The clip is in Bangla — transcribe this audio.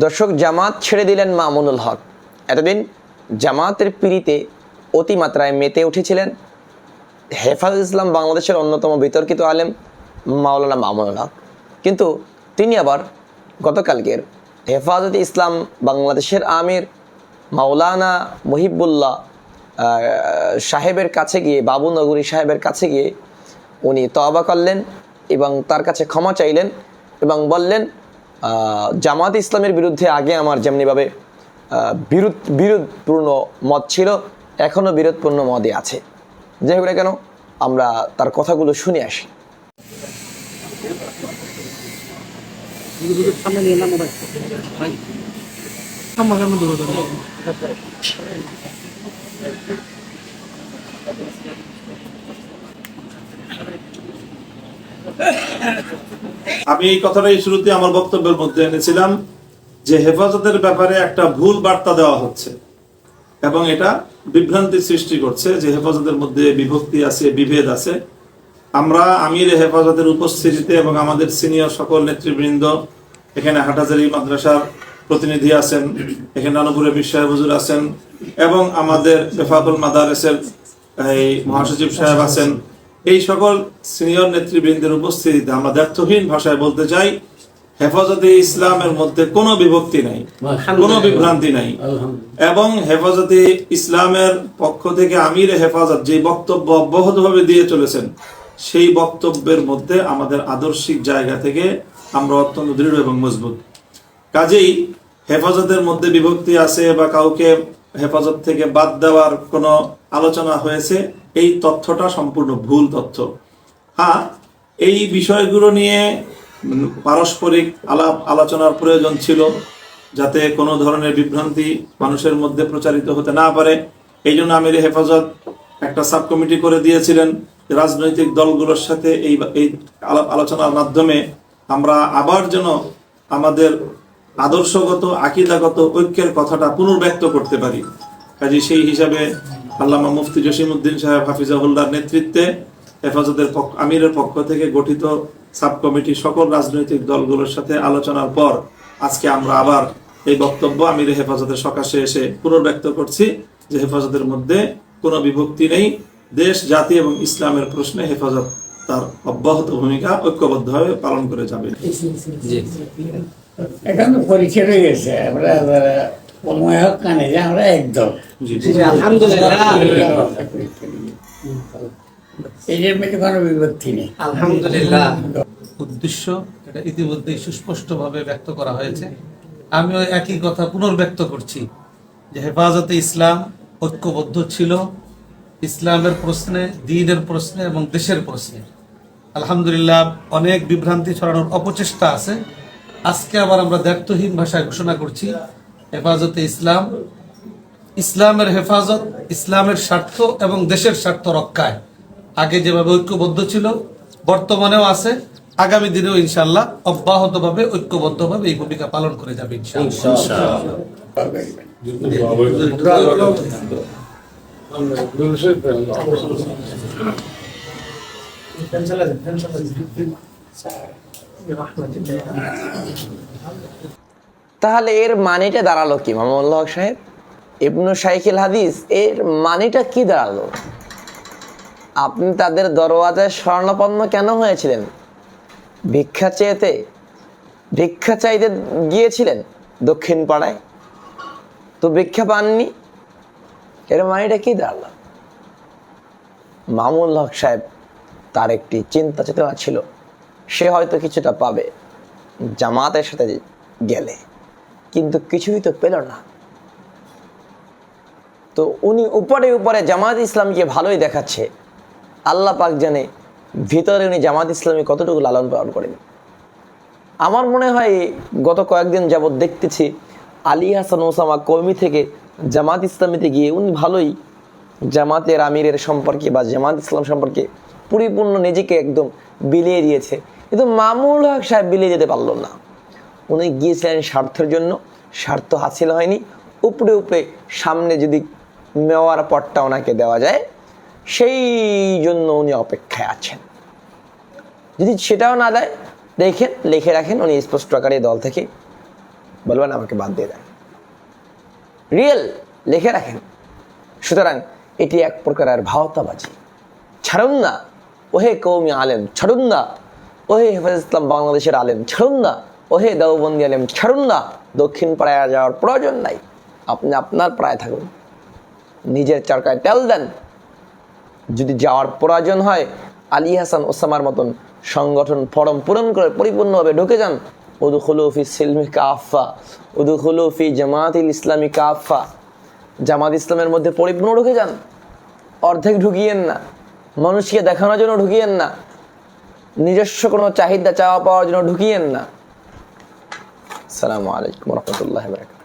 দর্শক, জামাত ছেড়ে দিলেন মামুনুল হক। এতদিন জামাতের পিড়িতে অতিমাত্রায় মেতে উঠেছিলেন হেফাজত ইসলাম বাংলাদেশের অন্যতম বিতর্কিত আলেম মাওলানা মামুনুল হক, কিন্তু তিনি আবার গতকালকের হেফাজত ইসলাম বাংলাদেশের আমির মাওলানা মুহিবুল্লাহ সাহেবের কাছে গিয়ে, বাবু নগরী সাহেবের কাছে গিয়ে উনি তওবা করলেন এবং তার কাছে ক্ষমা চাইলেন এবং বললেন, জামাত ইসলামের বিরুদ্ধে আগে আমার যেমনিভাবে বিরোধপূর্ণ মত ছিল, এখনও বিরোধপূর্ণ মতই আছে। যাই হোক না কেন, আমরা তার কথাগুলো শুনে আসি। আমি এই কথাটাই শুরুতে আমার বক্তব্যের মধ্যে এনেছিলাম যে হেফাজতের ব্যাপারে একটা ভুল বার্তা দেওয়া হচ্ছে এবং এটা বিভ্রান্তি সৃষ্টি করছে যে হেফাজতের মধ্যে বিভক্তি আছে, বিভেদ আছে। আমরা আমির হেফাজতের উপস্থিতিতে এবং আমাদের সিনিয়র সকল নেতৃবৃন্দ, এখানে হাটাজারি মাদ্রাসার প্রতিনিধি আছেন, এখানে আনুপুরের বিশ্বাস হুজুর আছেন এবং আমাদের বেফাকুল মাদারেসের এই মহাসচিব সাহেব আছেন, এই সকল সিনিয়র নেতৃবৃন্দের উপস্থিতিতে আমরা দ্ব্যর্থহীন ভাষায় বলতে চাই, হেফাজতে ইসলামের মধ্যে কোনো বিভক্তি নাই, কোনো বিভ্রান্তি নাই এবং হেফাজতে ইসলামের পক্ষ থেকে আমির হেফাজত যে বক্তব্য অব্যাহতভাবে দিয়ে চলেছেন, সেই বক্তব্যের মধ্যে আমাদের আদর্শিক জায়গা থেকে আমরা অত্যন্ত দৃঢ় এবং মজবুত। কাজেই হেফাজতের মধ্যে বিভক্তি আছে বা কাউকে হেফাজত থেকে বাদ দেওয়ার কোনো আলোচনা হয়েছে, এই তথ্যটা সম্পূর্ণ ভুল তথ্য। হ্যাঁ, এই বিষয়গুলো নিয়ে পারস্পরিক আলাপ আলোচনার প্রয়োজন ছিল, যাতে কোনো ধরনের বিভ্রান্তি মানুষের মধ্যে প্রচারিত হতে না পারে। এই জন্য আমির হেফাজত একটা সাব কমিটি করে দিয়েছিলেন। রাজনৈতিক দলগুলোর সাথে এই আলাপ আলোচনার মাধ্যমে আমরা আবার যেন আমাদের আদর্শগত আকীদাগত ঐক্যের কথাটা পুনর্ব্যক্ত করতে পারি। কাজে সেই হিসাবে আল্লামা মুফতি জসিমউদ্দিন সাহেব হাফিজাহুল্লাহর নেতৃত্বে হেফাজতের আমিরের পক্ষ থেকে গঠিত সাব কমিটি সকল রাজনৈতিক দলগুলোর সাথে আলোচনার পর আজকে আমরা আবার এই বক্তব্য আমির হেফাজতের সকাশে এসে পুনর্ব্যক্ত করছি যে হেফাজতের মধ্যে কোনো বিভক্তি নেই। দেশ, জাতি এবং ইসলামের প্রশ্নে হেফাজত তার অব্যাহত ভূমিকা ঐক্যবদ্ধভাবে পালন করে যাবে। এখন তো পরীক্ষা হয়ে গেছে, আমরা কানে যে আমরা একদম এই যে কোনো বিভক্তি নেই। আলহামদুলিল্লাহ। উদ্দেশ্য এটা ইতিমধ্যে সুস্পষ্টভাবে ব্যক্ত করা হয়েছে। আমিও একই কথা পুনর্ব্যক্ত করছি যে হেফাজতে ইসলাম ঐক্যবদ্ধ ছিল ইসলামের প্রশ্নে, দ্বীনের প্রশ্নে এবং দেশের প্রশ্নে। আলহামদুলিল্লাহ, অনেক বিভ্রান্তি ছড়ানোর অপচেষ্টা আছে। আজকে আবার আমরা দায়িত্বহীন ভাষায় ঘোষণা করছি, হেফাজতে ইসলাম, ইসলামের হেফাজত, ইসলামের স্বার্থ এবং দেশের স্বার্থ রক্ষায় আগে যেভাবে ঐক্যবদ্ধ ছিল, বর্তমানেও আছে, আগামী দিনেও ইনশাআল্লাহ অব্যাহতভাবে ঐক্যবদ্ধভাবে এই ভূমিকা পালন করে যাবে ইনশাআল্লাহ। তাহলে এর মানেটা দাঁড়ালো কি মামুনুল হক সাহেব, ইবনু শাইখুল হাদিস? এর মানেটা কি দাঁড়ালো? আপনি তাদের দরওয়াজায় স্বর্ণপন্ন কেন হয়েছিলেন? ভিক্ষা চাইতে গিয়েছিলেন দক্ষিণ পাড়ায়, তো ভিক্ষা পাননি। এর মানেটা কি দাঁড়ালো? মামুনুল হক সাহেব তার একটি চিন্তা চেতনা ছিল, সে হয়তো কিছুটা পাবে জামাতের সাথে গেলে, কিন্তু কিছুই তো পেল না। তো উনি উপরে উপরে জামাত ইসলামকে ভালোই দেখাচ্ছে, আল্লাহ পাক জানে ভিতরে উনি জামাত ইসলামী কতটুকু লালন পালন করেন। আমার মনে হয় গত কয়েকদিন যাবৎ দেখতেছি আলী হাসান ওসামা কওমি থেকে জামাত ইসলামীতে গিয়ে উনি ভালোই জামাতের আমিরের সম্পর্কে বা জামাত ইসলাম সম্পর্কে পরিপূর্ণ নিজেকে একদম বিলিয়ে দিয়েছে, কিন্তু মামুনুল হক সাহেব বিলিয়ে যেতে পারল না। উনি গিয়েছিলেন স্বার্থের জন্য, স্বার্থ হাসিল হয়নি। উপরে উপরে সামনে যদি মেওয়ার পটটা ওনাকে দেওয়া যায়, সেই জন্য উনি অপেক্ষায় আছেন। যদি সেটাও না দেয়, লিখে রাখেন উনি স্পষ্ট আকারে দল থেকে বলবেন আমাকে বাদ দিয়ে দেন, রিয়েল লিখে রাখেন। সুতরাং এটি এক প্রকারের ভাওতাবাজি। ছাড়ুন না ওহে কৌমি আলেম, ছাড়ুন না ওহে হেফাজত ইসলাম বাংলাদেশের আলেম, ছাড়ুন না ওহে দেওবন্দি আলেম, ছাড়ুন না। দক্ষিণ পাড়ায় যাওয়ার প্রয়োজন নাই, আপনি আপনার পাড়ায় থাকুন, নিজের চরকায় তেল দেন। যদি যাওয়ার প্রয়োজন হয় আলী হাসান ওসামার মতন সংগঠন ফরম পূরণ করে পরিপূর্ণভাবে ঢুকে যান। উদখুলু ফি সিলমি কাফা, উদখুলু ফি জামাতিল ইসলামী কাফা, জামাত ইসলামের মধ্যে পরিপূর্ণ ঢুকে যান। অর্ধেক ঢুকিয়েন না, মানুষকে দেখানোর জন্য ঢুকিয়েন না, নিজস্ব কোনো চাহিদা চাওয়া পাওয়ার জন্য ঢুকিয়েন না। আসসালামু আলাইকুম রহমতুল্লাহ বারাকাতুহু।